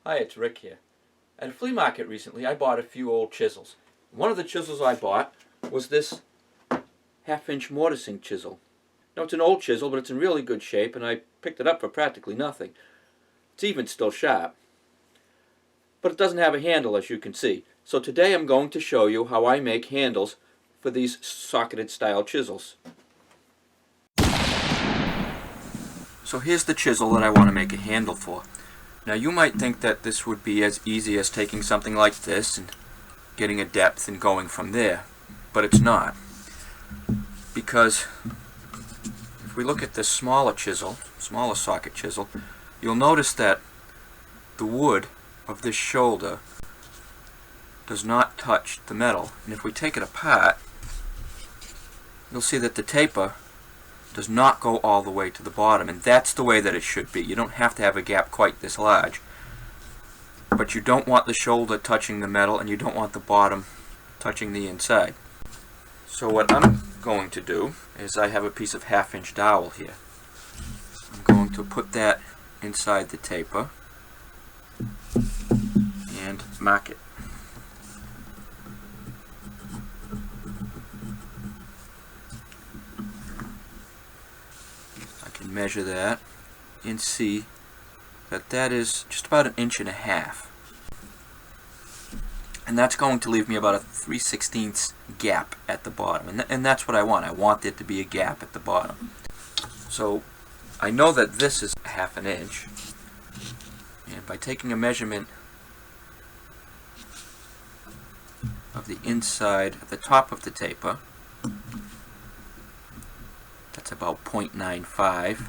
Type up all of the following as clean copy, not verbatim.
Hi, it's Rick here. At a flea market recently, I bought a few old chisels. One of the chisels I bought was this half-inch mortising chisel. Now, it's an old chisel, but it's in really good shape, and I picked it up for practically nothing. It's even still sharp. But it doesn't have a handle, as you can see. So today I'm going to show you how I make handles for these socketed style chisels. So here's the chisel that I want to make a handle for. Now you might think that this would be as easy as taking something like this and getting a depth and going from there, but it's not. Because if we look at this smaller socket chisel, you'll notice that the wood of this shoulder does not touch the metal. And if we take it apart, you'll see that the taper does not go all the way to the bottom, and that's the way that it should be. You don't have to have a gap quite this large, but you don't want the shoulder touching the metal and you don't want the bottom touching the inside. So what I'm going to do is I have a piece of half-inch dowel here. I'm going to put that inside the taper and mark it. Measure that and see that that is just about 1.5 inches, and that's going to leave me about a 3/16 gap at the bottom, and that's what I want. I want there to be a gap at the bottom. So I know that this is 1/2 inch, and by taking a measurement of the inside of the top of the taper, that's about 0.95.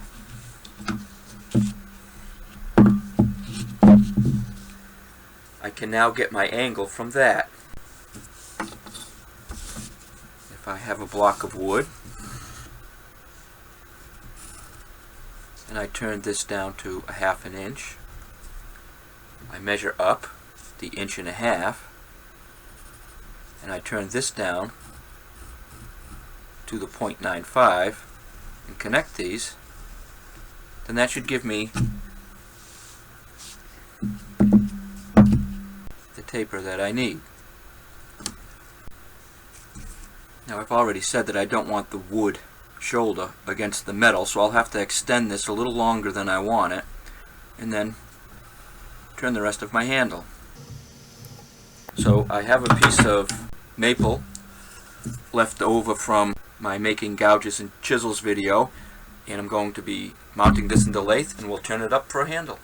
I can now get my angle from that. If I have a block of wood and I turn this down to 1/2 inch, I measure up the 1.5 inches and I turn this down to the 0.95 and connect these, then that should give me the taper that I need. Now I've already said that I don't want the wood shoulder against the metal, so I'll have to extend this a little longer than I want it and then turn the rest of my handle. So I have a piece of maple left over from my making gouges and chisels video, and I'm going to be mounting this in the lathe, and we'll turn it up for a handle.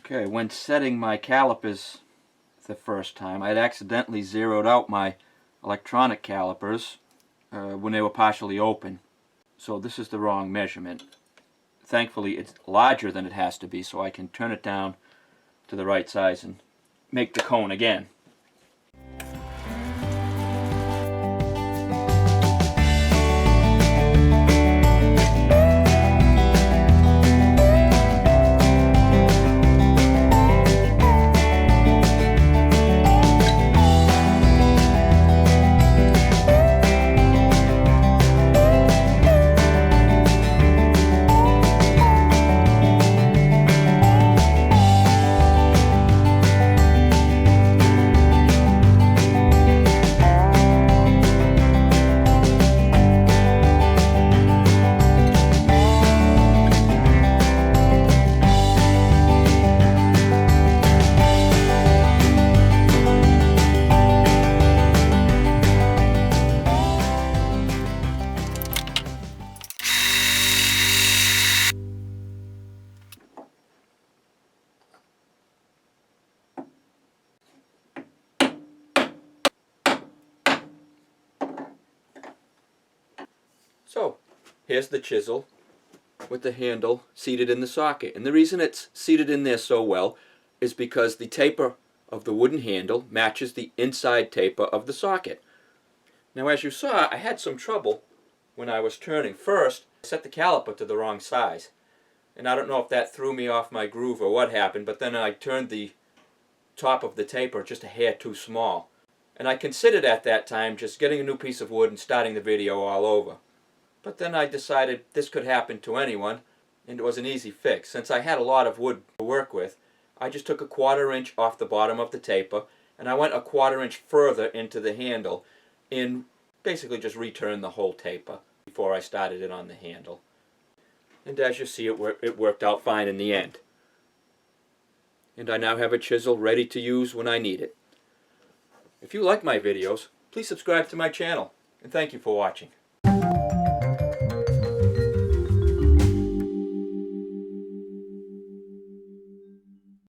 Okay, when setting my calipers the first time, I'd accidentally zeroed out my electronic calipers when they were partially open. So this is the wrong measurement. Thankfully, it's larger than it has to be, so I can turn it down to the right size and make the cone again. So, here's the chisel with the handle seated in the socket. And the reason it's seated in there so well is because the taper of the wooden handle matches the inside taper of the socket. Now, as you saw, I had some trouble when I was turning. First, I set the caliper to the wrong size, and I don't know if that threw me off my groove or what happened, but then I turned the top of the taper just a hair too small. And I considered at that time just getting a new piece of wood and starting the video all over. But then I decided this could happen to anyone, and it was an easy fix. Since I had a lot of wood to work with, I just took a 1/4 inch off the bottom of the taper, and I went a 1/4 inch further into the handle and basically just returned the whole taper before I started it on the handle. And as you see, it worked out fine in the end. And I now have a chisel ready to use when I need it. If you like my videos, please subscribe to my channel, and thank you for watching.